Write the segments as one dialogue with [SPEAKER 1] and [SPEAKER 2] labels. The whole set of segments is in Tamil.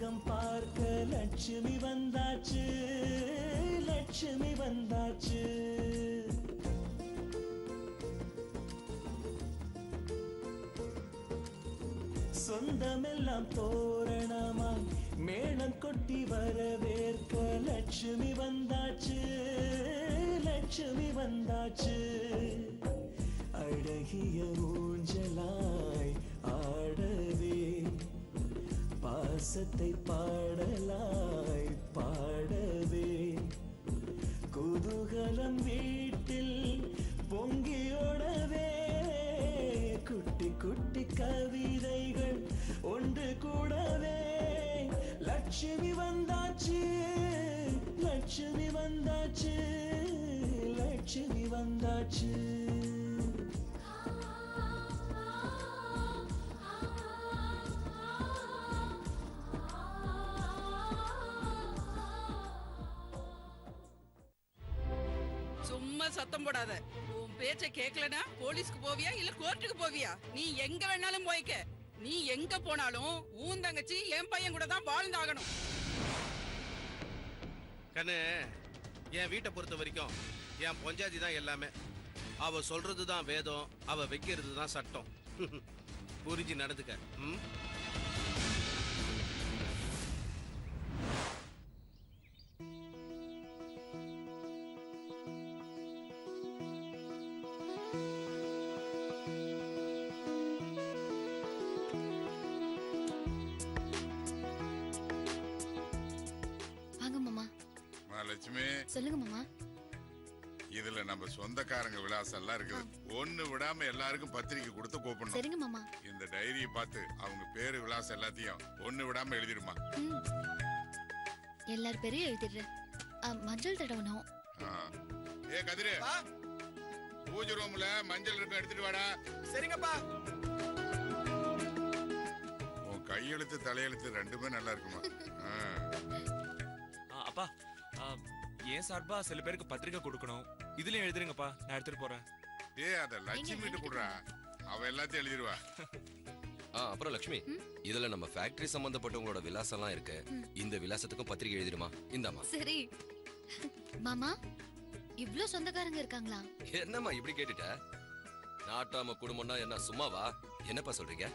[SPEAKER 1] பக்கம் பார்க்க லட்சுமி வந்தாச்சு, லட்சுமி வந்தாச்சு. சொந்தமெல்லாம் தோரணமாய் மேளம் கொட்டி வரவேற்க லட்சுமி வந்தாச்சு, லட்சுமி வந்தாச்சு. அழகிய ஊஞ்சலாய் ஆடவே பாசத்தை பாடலாய் பாடவே குதூகலம் வீட்டில் பொங்கியோடவே குட்டி குட்டி கவிதைகள் ஒன்று கூடவே லட்சுமி வந்தாச்சு, லட்சுமி வந்தாச்சு, லட்சுமி வந்தாச்சு.
[SPEAKER 2] சும்மா சத்தம் போடாத. உன் பேச்ச கேட்கலனா போலீஸ்க்கு போவியா இல்ல கோர்ட்டுக்கு போவியா? நீ எங்க வேணாலும் போய்க்க. நீ எங்க போனாலும் உன் தங்கச்சி என் பையன் கூட தான் வாழ்ந்தாகணும்.
[SPEAKER 3] கண்ணு, என் வீட்டை பொறுத்த வரைக்கும் என் பொஞ்சாதி தான் எல்லாமே. அவ சொல்றதுதான் வேதம், அவ வைக்கிறது தான் சட்டம். புரிஞ்சு நடந்துக்க.
[SPEAKER 4] லட்சுமி,
[SPEAKER 5] சொல்லுங்க மாமா.
[SPEAKER 4] இதுல நம்ம சொந்தக்காரங்க விலாசம் எல்லாம் இருக்குது. ஒண்ணு விடாம எல்லாருக்கும் பத்திரிக்கை கொடுத்து கூப்பிடணும்.
[SPEAKER 5] சரிங்க மாமா.
[SPEAKER 4] இந்த டைரியை பார்த்து அவங்க பேரு விலாசம் எல்லாத்தையும் ஒண்ணு விடாம எழுதிருமா.
[SPEAKER 5] எல்லார் பேரையும் எழுதிடுறேன். மஞ்சள் தடவணும்.
[SPEAKER 4] ஏ கதிரு, பூஜை ரூம்ல மஞ்சள் இருக்கும், எடுத்துட்டு வாடா.
[SPEAKER 6] சரிங்கப்பா.
[SPEAKER 4] உன் கையெழுத்து தலையெழுத்து ரெண்டுமே நல்லா இருக்குமா?
[SPEAKER 7] அப்பா, ஏன் சார்பா சில பேருக்கு பத்திரிக்கை கொடுக்கணும். இதுலயும் எழுதுறீங்கப்பா, நான் எடுத்துட்டு போறேன்.
[SPEAKER 4] அத லட்சுமி கிட்ட குடுறா, அவ எல்லாத்தையும் எழுதிடுவா.
[SPEAKER 8] அப்புறம் லட்சுமி, இதுல நம்ம ஃபேக்டரி சம்பந்தப்பட்டவங்களோட விலாசம் எல்லாம் இருக்கு. இந்த விலாசத்துக்கும் பத்திரிக்கை எழுதிடுமா. இந்தாமா.
[SPEAKER 5] சரி மாமா, இவ்ளோ சொந்தக்காரங்க இருக்காங்களா?
[SPEAKER 8] என்னம்மா இப்படி கேட்டுட்ட? நாட்டாம குடும்பம்னா என்ன சும்மாவா? என்னப்பா சொல்றீங்க?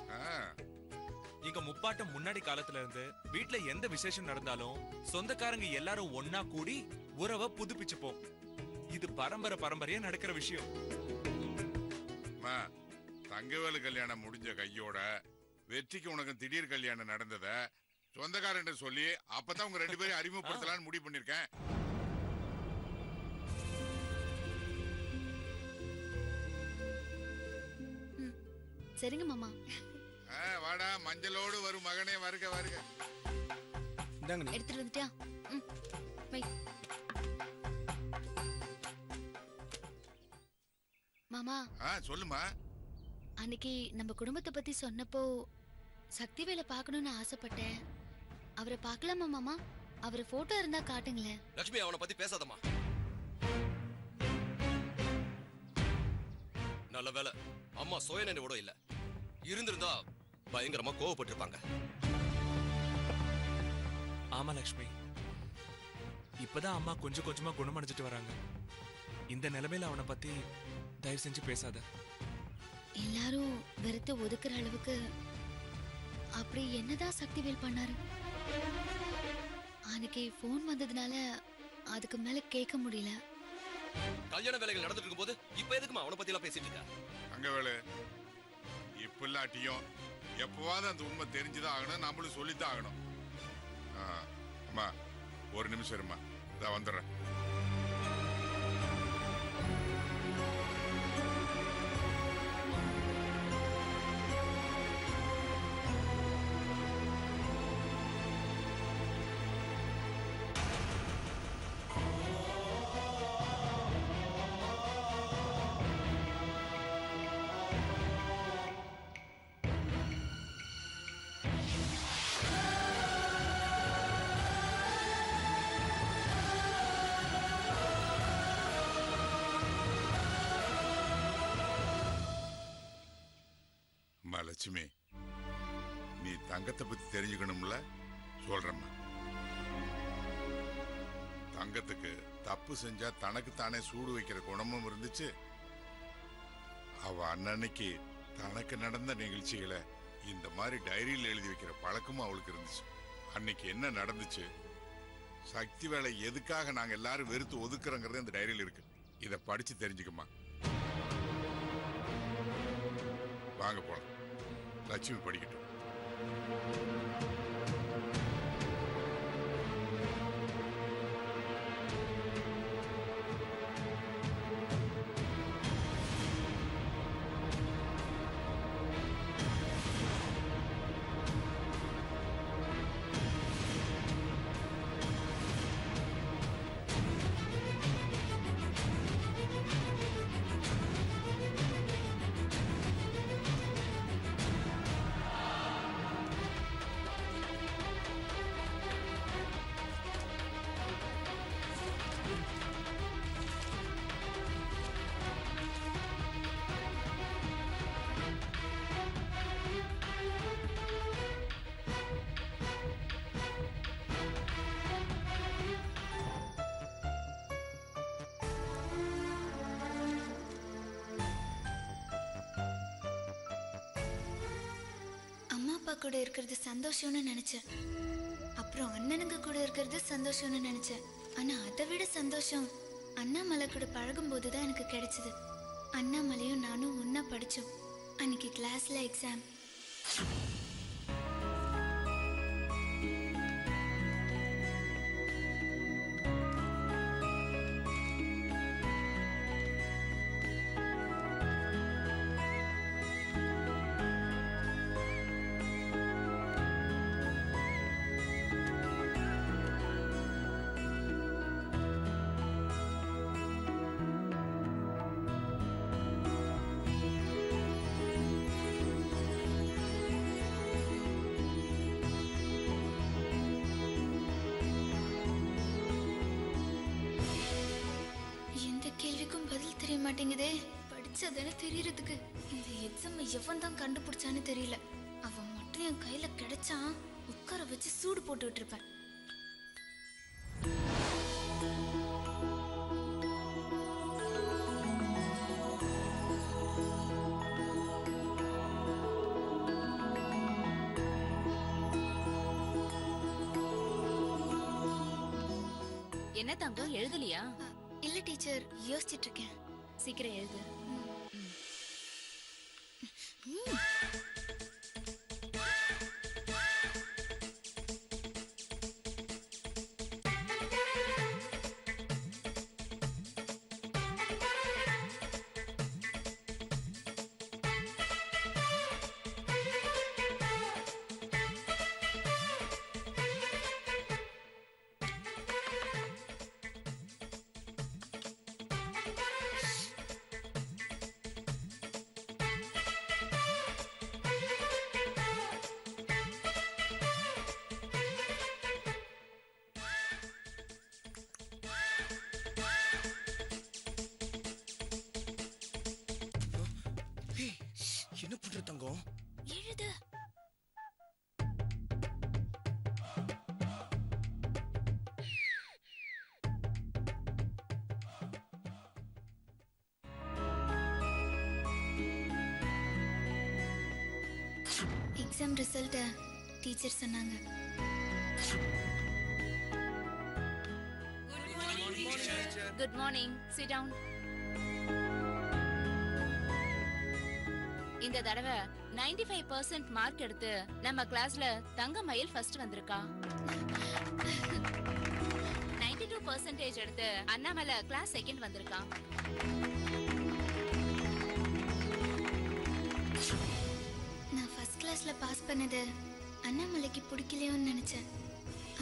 [SPEAKER 7] இங்க முப்பாட்டம் முன்னாடி காலத்துல இருந்து வீட்டுல எந்த விசேஷம் நடந்தாலும் சொந்தக்காரங்க எல்லாரும் ஒன்னா கூடி உறவை புதுப்பிச்சுப்போம். இது பரம்பரை பரம்பரையா நடக்கிற விஷயம்.
[SPEAKER 4] தங்கவேலு கல்யாணம் முடிஞ்ச கையோட வெற்றிக்கு உனக்கு திடீர் கல்யாணம் நடந்தத சொந்தக்காரன் சொல்லி அப்பதான் உங்க ரெண்டு பேரும் அறிமுகப்படுத்தலாம்னு முடிவு பண்ணிருக்கேன்.
[SPEAKER 5] சரிங்க மாமா.
[SPEAKER 4] வாடா, மஞ்சளோடு வரும் மகனே, வருக வருக.
[SPEAKER 5] எடுத்துட்டு வந்துட்டியா? மாமா.
[SPEAKER 4] சொல்லுமா.
[SPEAKER 5] அன்னைக்கு நம்ம குடும்பத்தை பத்தி சொன்னப்போ சக்திவேலை பார்க்கணும்னு ஆசைப்பட்டேன். அவரை பார்க்கலாமா மாமா? அவரை போட்டோ இருந்தா காட்டுங்களேன்.
[SPEAKER 8] லட்சுமி, அவனை பத்தி பேசாதம்மா. நல்ல வேலை அம்மா சோயனோட இல்ல. இருந்திருந்தா பயங்கரமா கோவப்பட்டிருப்பாங்க.
[SPEAKER 7] ஆமா லட்சுமி, இப்பதான் அம்மா கொஞ்சம் கொஞ்சமா குணமடைஞ்சிட்டு வராங்க. இந்த நிலைமையில அவனை பத்தி தயவு செஞ்சு பேசாத.
[SPEAKER 5] எல்லாரும் வெறுத்து ஒதுக்குற அளவுக்கு அப்படி என்னதான் சக்திவேல் பண்ணாரு? அன்னைக்கு போன் வந்ததுனால அதுக்கு மேல கேட்க முடியல.
[SPEAKER 8] கல்யாண வேலைகள் நடந்துட்டு இருக்கும் போது இப்ப எதுக்குமா அவனை பத்தி எல்லாம் பேசிட்டு இருக்க?
[SPEAKER 4] தங்கவேலு, இப்ப இல்லாட்டியும் எப்பவாவது அந்த உண்மை தெரிஞ்சுதான் ஆகணும், நம்மளும் சொல்லித்தான் ஆகணும். அம்மா ஒரு நிமிஷம் இருமா, இதான் வந்துடுறேன். லட்சுமி, நீ தங்கத்தை பத்தி தெரிஞ்சுக்கணும்ல, சொல்றேம்மா. தங்கத்துக்கு தப்பு செஞ்சா தனக்கு தானே சூடு வைக்கிற குணமும் இருந்துச்சு. அவ அன்னன்னைக்கு தனக்கு நடந்த நிகழ்ச்சிகளை இந்த மாதிரி டைரியில் எழுதி வைக்கிற பழக்கமும் அவளுக்கு இருந்துச்சு. அன்னைக்கு என்ன நடந்துச்சு, சக்தி வேலை எதுக்காக நாங்க எல்லாரும் வெறுத்து ஒதுக்குறோங்கிறது அந்த டைரியில் இருக்கு. இதை படிச்சு தெரிஞ்சுக்கமா. வாங்க போலாம். லட்சுமி படிக்கட்டும்.
[SPEAKER 5] அப்பா கூட இருக்கிறது சந்தோஷம்னு நினைச்சேன். அப்புறம் அண்ணனுங்க கூட இருக்கிறது சந்தோஷம்னு நினைச்சேன். ஆனா அதை விட சந்தோஷம் அண்ணாமலை கூட பழகும் போதுதான் எனக்கு கிடைச்சது. அண்ணாமலையும் நானும் ஒன்னா படிச்சோம். அன்னைக்கு கிளாஸ்ல எக்ஸாம். மாட்டேங்குதே. படிச்சதானே தெரியறதுக்கு. இந்த எக்ஸாம் எவன் தான் கண்டுபிடிச்சான்னு தெரியல. அவன் மட்டும் என் கையில கிடைச்சான், உட்கார வச்சு சூடு போட்டுக்கிட்டு இருப்பேன்.
[SPEAKER 6] என்ன தங்கம் எழுதலையா?
[SPEAKER 5] இல்ல டீச்சர், யோசிச்சிட்டு இருக்கேன்.
[SPEAKER 6] சீக்கிரம் எழுது.
[SPEAKER 1] என்ன பண்ற தங்கம்?
[SPEAKER 5] எழுது. எக்ஸாம் ரிசல்ட் டீச்சர் சொன்னாங்க.
[SPEAKER 6] Good morning. Sit down. இந்த தடவை 95% மார்க் எடுத்து நம்ம கிளாஸ்ல தங்கமயில் ஃபர்ஸ்ட் வந்திருக்கா. 92% எடுத்து அண்ணாமலை கிளாஸ் செகண்ட் வந்திருக்கான்.
[SPEAKER 5] நான் ஃபர்ஸ்ட் கிளாஸ்ல பாஸ் பண்ணது அண்ணாமலைக்கு பிடிக்கலையோன்னு நினைச்சேன்.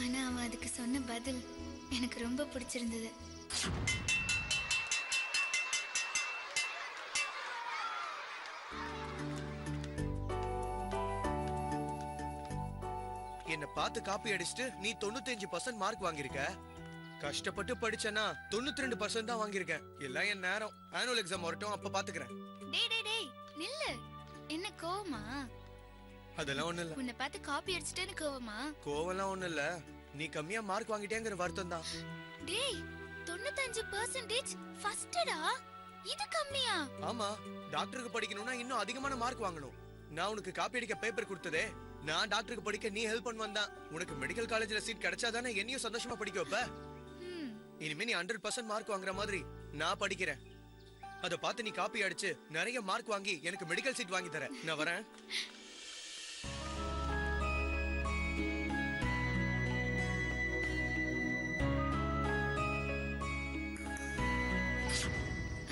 [SPEAKER 5] ஆனா அவன் அதுக்கு சொன்ன பதில் எனக்கு ரொம்ப பிடிச்சிருந்தது.
[SPEAKER 1] என்ன பார்த்து காப்பி அடிச்சுட்டு நீ 95% மார்க் வாங்கியிருக்க. கஷ்டப்பட்டு படிச்சேன்னா 92% தான் வாங்கியிருக்கேன். எல்லாம் என் நேரம். ஆனுவல் எக்ஸாம் வரட்டும், அப்ப பாத்துக்கிறேன்.
[SPEAKER 5] டேய் டேய் டேய் நில்லு. என்ன கோவமா?
[SPEAKER 1] அதெல்லாம் ஒண்ணு இல்ல.
[SPEAKER 5] உன்னை பார்த்து காப்பி அடிச்சிட்டேன்னு கோவமா?
[SPEAKER 1] கோவம்லாம் ஒண்ணு இல்ல. நீ கம்மியா மார்க் வாங்கிட்டேங்கிற வருத்தம் தான்.
[SPEAKER 5] டேய் 95% ஃபர்ஸ்டடா. இது கம்மியா?
[SPEAKER 1] ஆமா, டாக்டருக்கு படிக்கணும்னா இன்னும் அதிகமான மார்க் வாங்கணும். நான் உனக்கு காப்பி அடிக்க பேப்பர் கொடுத்ததே, நான் டாக்டருக்கு படிக்க நீ ஹெல்ப் பண்ண வந்தா. உனக்கு மெடிக்கல் காலேஜ்ல சீட் கிடைச்சாதானே என்னையும் சந்தோஷமா படிக்க வைப்ப. இனிமே நீ 100% மார்க் வாங்குற மாதிரி நான் படிக்கிறேன். அத பார்த்து நீ காப்பி அடிச்சு நிறைய மார்க் வாங்கி எனக்கு மெடிக்கல் சீட் வாங்கி தர. நான் வரேன்.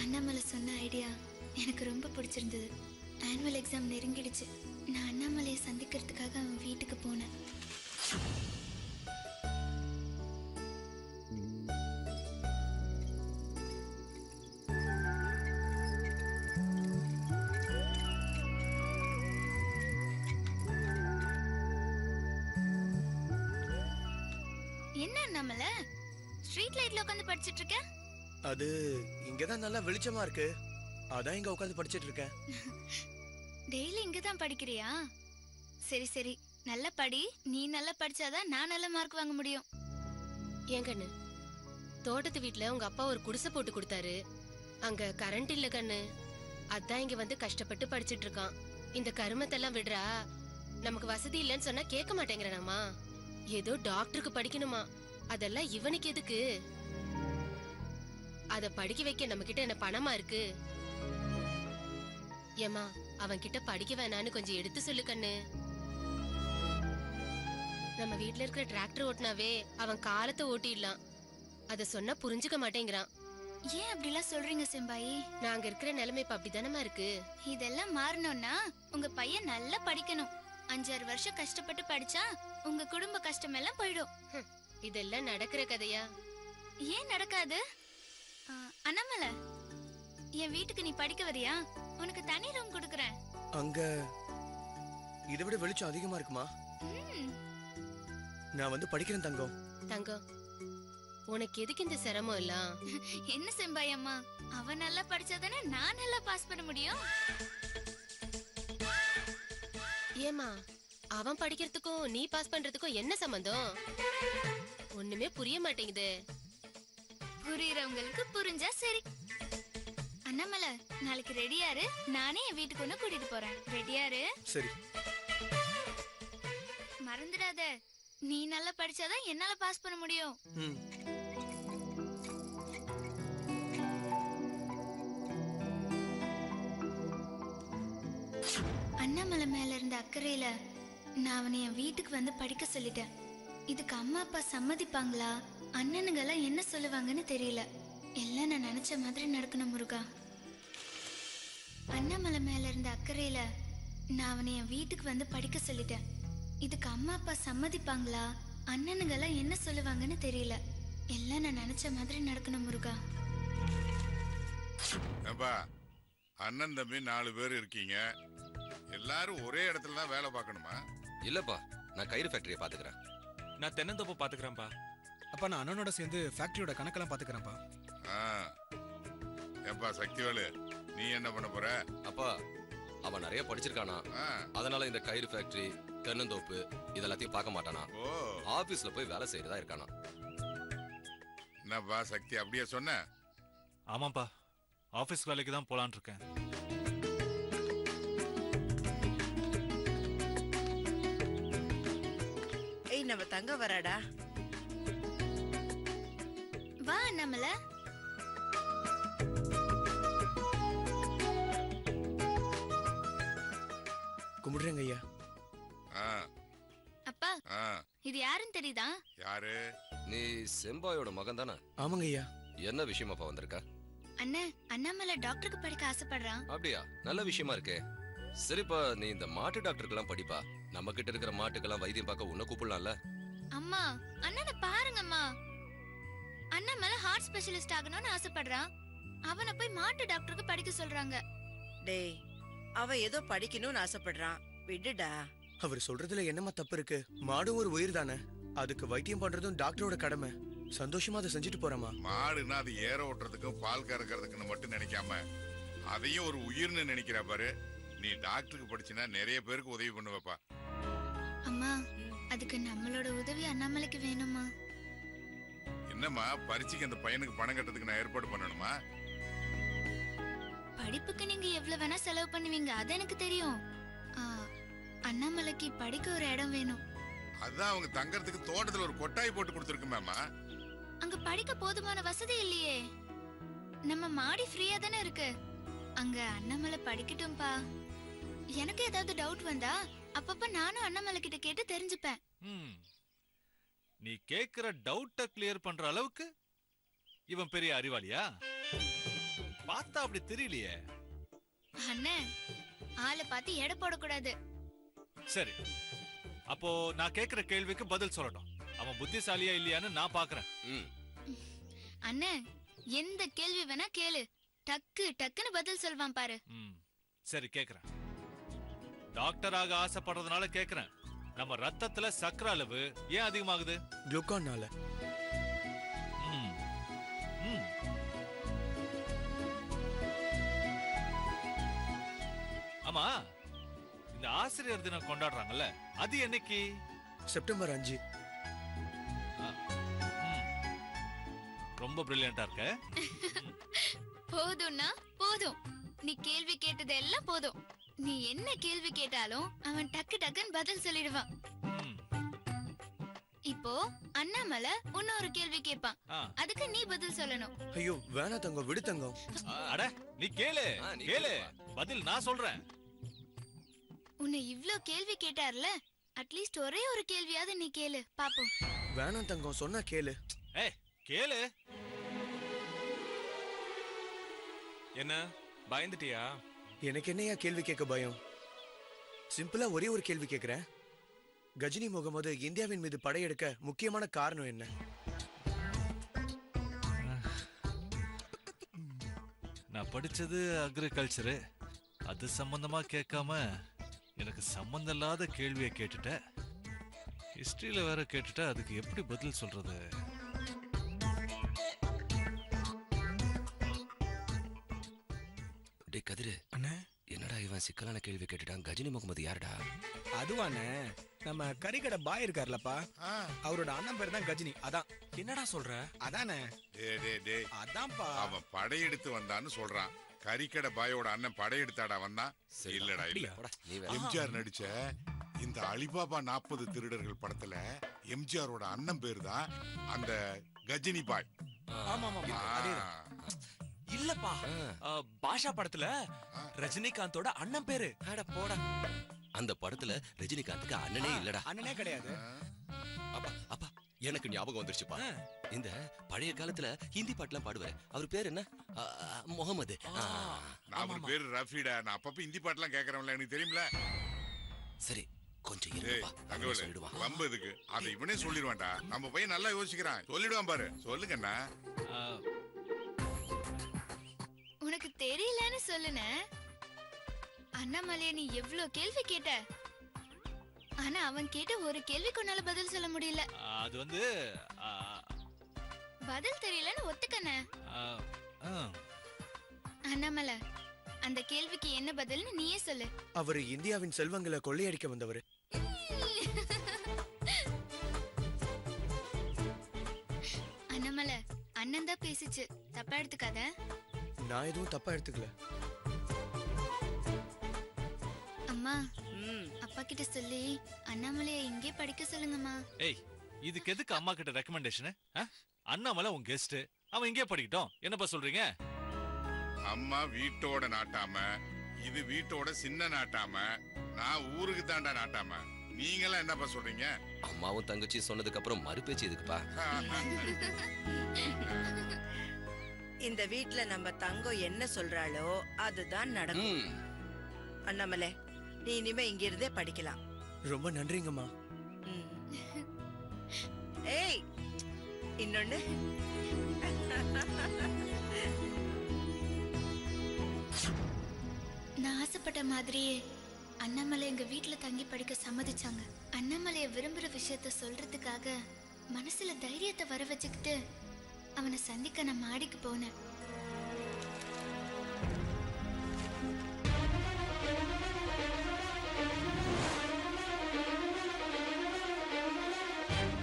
[SPEAKER 5] அண்ணாமலை சொன்ன ஐடியா எனக்கு ரொம்ப பிடிச்சிருந்தது. ஆனுவல் எக்ஸாம் நெருங்கிடுச்சு. நான் அண்ணாமலையை சந்திக்கிறதுக்காக அவன் வீட்டுக்கு போனேன். என்ன அண்ணாமலை ஸ்ட்ரீட் லைட்ல உட்கார்ந்து படிச்சிட்டு இருக்க?
[SPEAKER 1] அது இங்கதான் நல்லா வெளிச்சமா இருக்கு, அதான் இங்க உட்கார்ந்து படிச்சிட்டு இருக்கேன்.
[SPEAKER 5] டெய்லி இங்க தான் படிக்கிறியா? சரி சரி, நல்லா படி. நீ நல்லா படிச்சாதான் நான் நல்ல மார்க் வாங்க முடியும்.
[SPEAKER 9] ஏன் கண்ணு, தோட்டத்து வீட்ல உங்க அப்பா ஒரு குடிசை போட்டு கொடுத்தாரு. அங்க கரண்ட் இல்ல கண்ணு, அதான் இங்க வந்து கஷ்டப்பட்டு படிச்சிட்டு இருக்கான். இந்த கருமத்தெல்லாம் விடுறா. நமக்கு வசதி இல்லைன்னு சொன்னா கேட்க மாட்டேங்கிறானாமா. ஏதோ டாக்டருக்கு படிக்கணுமா, அதெல்லாம் இவனுக்கு எதுக்கு? அத படிக்க வைக்க நம்ம கிட்ட என்ன பணமா இருக்கு? ஏமா அவன் கிட்ட படிக்க வேணான்னு கொஞ்சம் எடுத்து சொல்லு கண்ணு. நம்ம வீட்ல இருக்கிற டிராக்டர் ஓட்டினாவே அவன் காலத்தை ஓட்டிடலாம். அத சொன்னா புரிஞ்சுக்க மாட்டேங்கிறான்.
[SPEAKER 5] ஏன் அப்படிலாம் சொல்றீங்க செம்பாயி?
[SPEAKER 9] நாங்க இருக்கிற நிலைமை இப்ப அப்படிதானமா இருக்கு.
[SPEAKER 5] இதெல்லாம் மாறணும்னா உங்க பையன் நல்லா படிக்கணும். 5-6 வருஷம் கஷ்டப்பட்டு படிச்சா உங்க குடும்ப கஷ்டம் எல்லாம் போயிடும்.
[SPEAKER 9] இதெல்லாம் நடக்கிற கதையா?
[SPEAKER 5] ஏன் நடக்காது? அண்ணாமலை, என் வீட்டுக்கு நீ படிக்க வரியா? உனக்கு தனி ரூம் கொடுக்கறேன்.
[SPEAKER 1] அங்க இதை விட வெளிச்சம் அதிகமா இருக்குமா? நான் வந்து படிக்கிறேன் தங்கம்.
[SPEAKER 9] தங்கம், உனக்கு எதுக்கு இந்த சிரமம் எல்லாம்?
[SPEAKER 5] என்ன செம்பாய் அம்மா, அவன் நல்லா படிச்சாதானே நான் நல்லா பாஸ் பண்ண முடியும்.
[SPEAKER 9] ஏமா அவன் படிக்கிறதுக்கும் நீ பாஸ் பண்றதுக்கும் என்ன சம்பந்தம்? ஒண்ணுமே புரிய மாட்டேங்குது.
[SPEAKER 5] புரியறவங்களுக்கு புரிஞ்சா சரி. அண்ணாமலை, நாளைக்கு ரெடியாரு. நானே என் வீட்டுக்கு ஒண்ணு கூட்டிட்டு போறேன். ரெடியாரு?
[SPEAKER 1] சரி.
[SPEAKER 5] மறந்துடாத, நீ நல்லா படிச்சாதான் என்னால பாஸ் பண்ண முடியும். அண்ணாமலை மேல இருந்த அக்கறையில நான் அவனை என் வீட்டுக்கு வந்து படிக்க சொல்லிட்டேன். இதுக்கு அம்மா அப்பா சம்மதிப்பாங்களா, அண்ணனுங்க எல்லாம் என்ன சொல்லுவாங்கன்னு தெரியல. எல்லாம் நான் நினைச்ச மாதிரி நடக்கணும் முருகா. அண்ணாமலை மேல இருந்த அக்கறையில நான் அவனை என் வீட்டுக்கு வந்து படிக்க சொல்லிட்டேன். இதுக்கு அம்மா அப்பா சம்மதிப்பாங்களா, அண்ணனுங்க எல்லாம் என்ன சொல்லுவாங்கன்னு தெரியல. எல்லாம் நான் நினைச்ச மாதிரி நடக்கணும் முருகா.
[SPEAKER 4] அண்ணன் தம்பி 4 பேர் இருக்கீங்க. எல்லாரும் ஒரே இடத்துல தான் வேலை பார்க்கணுமா?
[SPEAKER 8] இல்லப்பா, நான் கயிறு ஃபேக்டரியை பாத்துக்கிறேன்.
[SPEAKER 7] நான் தென்னந்தோப்பு பாத்துக்கிறேன்ப்பா.
[SPEAKER 10] அப்பா, நான் அண்ணனோட சேர்ந்து ஃபேக்டரியோட கணக்கெல்லாம் பாத்துக்கிறேன்ப்பா.
[SPEAKER 4] ஏப்பா சக்திவேலு, நீ என்ன பண்ண போற?
[SPEAKER 8] அப்பா, அவன் நிறைய படிச்சிருக்கானா, அதனால இந்த கயிறு ஃபேக்டரி, தென்னந்தோப்பு இதெல்லாத்தையும் பார்க்க மாட்டானா. ஆபீஸ்ல போய் வேலை செய்யறதா இருக்கானா.
[SPEAKER 4] என்னப்பா சக்தி, அப்படியே சொன்ன?
[SPEAKER 11] ஆமாப்பா, ஆபீஸ் வேலைக்கு தான் போலான் இருக்கேன்.
[SPEAKER 12] ஏய், நம்ம தங்க வராடா.
[SPEAKER 5] வா அண்ணாமலை.
[SPEAKER 1] கும்பிடுறேங்க ஐயா.
[SPEAKER 5] அப்பா, இது யாருன்னு தெரியுதா?
[SPEAKER 4] யாரு?
[SPEAKER 8] நீ செம்பாயோட மகன் தானே?
[SPEAKER 1] ஆமாங்க ஐயா.
[SPEAKER 8] என்ன விஷயமாப்பா வந்திருக்க?
[SPEAKER 5] அண்ணே, அண்ணாமலை டாக்டருக்கு படிக்க ஆசைப்படுறான்.
[SPEAKER 8] அப்படியா? நல்ல விஷயமா இருக்கே. சரிப்பா, நீ இந்த மாட்டு டாக்டருக்கெல்லாம் படிப்பா. நம்ம கிட்ட இருக்கிற மாட்டுக்கெல்லாம் வைத்தியம் பார்க்க உன்னை கூப்பிடலாம்ல.
[SPEAKER 5] அம்மா, அண்ணனை பாருங்கம்மா. அண்ணாமலை ஹார்ட் ஸ்பெஷலிஸ்ட் ஆகணும்னு ஆசைப்படுறான். அவனை போய் மாட்டு டாக்டருக்கு படிக்க சொல்றாங்க.
[SPEAKER 12] டேய், அவன் ஏதோ படிக்கணும்னு ஆசைப்படுறான், விடுடா.
[SPEAKER 1] அவர் சொல்றதுல என்னமா தப்பு இருக்கு? மாடும் ஒரு உயிர் தானே, அதுக்கு வைத்தியம் பண்றதும் டாக்டரோட கடமை. சந்தோஷமா அதை செஞ்சுட்டு போறமா.
[SPEAKER 4] மாடுன்னா அது ஏற ஓட்டுறதுக்கும் பால் கறக்கிறதுக்குன்னு மட்டும் நினைக்காம அதையும் ஒரு உயிர்னு நினைக்கிறா பாரு. நீ டாக்டருக்கு படிச்சினா நிறைய பேருக்கு உதவி பண்ணுவப்பா.
[SPEAKER 5] அம்மா அதுக்கு நம்மளோட உதவி அண்ணாமலைக்கு வேணுமா?
[SPEAKER 4] என்னம்மா பரீட்சைக்கு அந்த பையனுக்கு பணம் கட்டறதுக்கு நான் ஏற்பாடு பண்ணணுமா?
[SPEAKER 5] படிப்புக்கு நீங்க எவ்வளவு வேணா செலவு பண்ணுவீங்க, அது எனக்கு தெரியும். அண்ணாமலைக்கு படிக்க ஒரு இடம் வேணும்.
[SPEAKER 4] அதான் அவங்க தங்கறதுக்கு தோட்டத்துல ஒரு கொட்டாய் போட்டு கொடுத்துருக்குமேமா.
[SPEAKER 5] அங்க படிக்க போதுமான வசதி இல்லையே. நம்ம மாடி ஃப்ரீயா தானே இருக்கு. அங்க அண்ணாமலை படிக்கட்டும்பா. எனக்கு ஏதாவது டவுட் வந்தா அப்பப்ப நானும் அண்ணாமலை கிட்ட கேட்டு தெரிஞ்சுப்பேன்.
[SPEAKER 11] நீ கேக்குற டவுட்ட கிளியர் பண்ற அளவுக்கு இவன் பெரிய அறிவாளியா? பார்த்தா அப்படி தெரியலையே.
[SPEAKER 5] அண்ணே ஆளை பார்த்து எடை போடக்கூடாது.
[SPEAKER 11] சரி, அப்போ நான் கேக்குற கேள்விக்கு பதில் சொல்லட்டும். அவன் புத்திசாலியா இல்லையான்னு நான் பாக்குறேன்.
[SPEAKER 5] அண்ணே எந்த கேள்வி வேணா கேளு, டக்கு டக்குன்னு பதில் சொல்வான் பாரு.
[SPEAKER 11] சரி கேக்குறேன். டாக்டராக ஆசைப்படுறதுனால கேக்குறேன். நம்ம ரத்தத்துல சக்கரை அளவு ஏன் அதிகமாகுது?
[SPEAKER 1] குளுக்கோன்னால.
[SPEAKER 11] ஆமா, இந்த ஆசிரியர் தினம் கொண்டாடுறாங்கல்ல, அது என்னைக்கு?
[SPEAKER 1] செப்டம்பர் 5.
[SPEAKER 11] ரொம்ப பிரில்லியண்டா இருக்க.
[SPEAKER 5] போதும்னா போதும், நீ கேள்வி கேட்டது எல்லாம் போதும். நீ என்ன கேள்வி கேட்டாலும் அவன் டக்கு டக்குன்னு பதில் சொல்லிடுவான். இப்போ அண்ணாமலை இன்னொரு கேள்வி கேட்பான், அதுக்கு நீ பதில் சொல்லணும்.
[SPEAKER 1] ஐயோ வேணா தங்கம், விடு தங்கம்.
[SPEAKER 11] அட நீ கேளு கேளு, பதில் நான் சொல்றேன்.
[SPEAKER 5] உன்னை இவ்ளோ கேள்வி கேட்டார்ல, அட்லீஸ்ட் ஒரே ஒரு கேள்வியாவது நீ கேளு பாப்போம்.
[SPEAKER 1] வேணாம் தங்கம், சொன்னா கேளு.
[SPEAKER 11] ஏய் கேளு.
[SPEAKER 7] என்ன பயந்துட்டியா?
[SPEAKER 1] எனக்கு என்னையா கேள்வி கேட்க பயம்? சிம்பிளா ஒரே ஒரு கேள்வி கேக்குறேன். கஜினி முகமது இந்தியாவின் மீது படையெடுக்க முக்கியமான காரணம் என்ன?
[SPEAKER 11] நான் படிச்சது அக்ரிகல்ச்சரு. அது சம்பந்தமா கேட்காம எனக்கு சம்பந்தம் இல்லாத கேள்வியை கேட்டுட்ட. ஹிஸ்டரியில வேற கேட்டுட்ட, அதுக்கு எப்படி பதில் சொல்றது?
[SPEAKER 8] டே கதிரு, என்னடா இவன் சிக்கலான கேள்வி கேட்டுட்டான்? கஜினி முகமது யாருடா?
[SPEAKER 10] அதுவானே நம்ம கறிக்கடை பாய் இருக்கார்லப்பா, அவரோட அண்ணன் பேர் தான் கஜினி. அதான்.
[SPEAKER 7] என்னடா சொல்ற?
[SPEAKER 10] அதானே.
[SPEAKER 4] அதான்ப்பா. அவன் படையெடுத்து வந்தான்னு சொல்றான். கறிக்கடை பாயோட அண்ணன் படையெடுத்தாடா வந்தான்? இல்லடா இல்ல. எம்ஜிஆர் நடிச்ச இந்த அலிபாபா 40 திருடர்கள் படத்துல எம்ஜிஆரோட அண்ணன் பேர் தான் அந்த கஜினி பாய்.
[SPEAKER 7] இல்லப்பா, பாஷா படத்துல ரஜினிகாந்தோட அண்ணன் பேரு.
[SPEAKER 8] அட போடா, அந்த படத்துல ரஜினிகாந்துக்கு அண்ணனே இல்லடா.
[SPEAKER 10] அண்ணனே கிடையாது.
[SPEAKER 8] அப்பா அப்பா எனக்கு ஞாபகம் வந்துருச்சுப்பா. இந்த பழைய காலத்துல ஹிந்தி பாட்டுலாம் பாடுவாரு, அவர் பேர் என்ன? முகமது.
[SPEAKER 4] அவர் பேரு ரஃபீடா. நான் அப்பப்ப ஹிந்தி பாட்டுலாம் கேக்குறவன்ல, எனக்கு தெரியும்ல.
[SPEAKER 8] சரி கொஞ்சம்
[SPEAKER 4] இருப்பா. ரொம்ப இதுக்கு அதை இவனே சொல்லிடுவான்டா. நம்ம பையன் நல்லா யோசிக்கிறான், சொல்லிடுவான் பாரு. சொல்லுங்கண்ணா.
[SPEAKER 5] உனக்கு தெரியலன்னு சொல்லுன. அண்ணாமலைய நீ எவ்ளோ கேள்வி கேட்ட, ஆனா அவன் கேட்ட ஒரு கேள்விக்கு உன்னால பதில் சொல்ல முடியல.
[SPEAKER 11] அது வந்து
[SPEAKER 5] பதில் தெரியலன்னு ஒத்துக்கண்ண. அண்ணாமலை, அந்த கேள்விக்கு என்ன பதில்னு நீயே சொல்லு.
[SPEAKER 1] அவரு இந்தியாவின் செல்வங்களை கொள்ளையடிக்க வந்தவர்.
[SPEAKER 5] அண்ணாமலை, அண்ணன் தான் பேசிச்சு, தப்பா எடுத்துக்காத.
[SPEAKER 1] நான் எதுவும் தப்பா எடுத்துக்கல.
[SPEAKER 5] அம்மா, அப்பா கிட்ட சொல்லி அண்ணாமலைய இங்கே படிக்க சொல்லுங்கம்மா.
[SPEAKER 11] ஏய், இதுக்கு எதுக்கு அம்மா கிட்ட ரெக்கமெண்டேஷன்? அண்ணாமலை உன் கெஸ்ட், அவன் இங்கே படிக்கட்டும். என்னப்பா சொல்றீங்க?
[SPEAKER 4] அம்மா வீட்டோட நாட்டாம, இது வீட்டோட சின்ன நாட்டாம, நான் ஊருக்கு தாண்டா நாட்டாம. நீங்களாம் என்னப்பா சொல்றீங்க?
[SPEAKER 8] அம்மாவும் தங்கச்சி சொன்னதுக்கு அப்புறம் மறுபேச்சு எதுக்குப்பா?
[SPEAKER 12] இந்த வீட்ல நம்ம தங்கம் என்ன சொல்றாளோ அதுதான் நடக்கும். அண்ணாமலை, நீ இனிமே இங்க இருந்தே படிக்கலாம்.
[SPEAKER 1] ரொம்ப நன்றிங்கம்மா.
[SPEAKER 12] ஏய், இன்னொன்னு.
[SPEAKER 5] நான் ஆசைப்பட்ட மாதிரியே அண்ணாமலை எங்க வீட்டுல தங்கி படிக்க சம்மதிச்சாங்க. அண்ணாமலைய விரும்புற விஷயத்த சொல்றதுக்காக மனசுல தைரியத்தை வர வச்சுக்கிட்டு அவனை சந்திக்க நான் மாடிக்கு போனேன். ஆ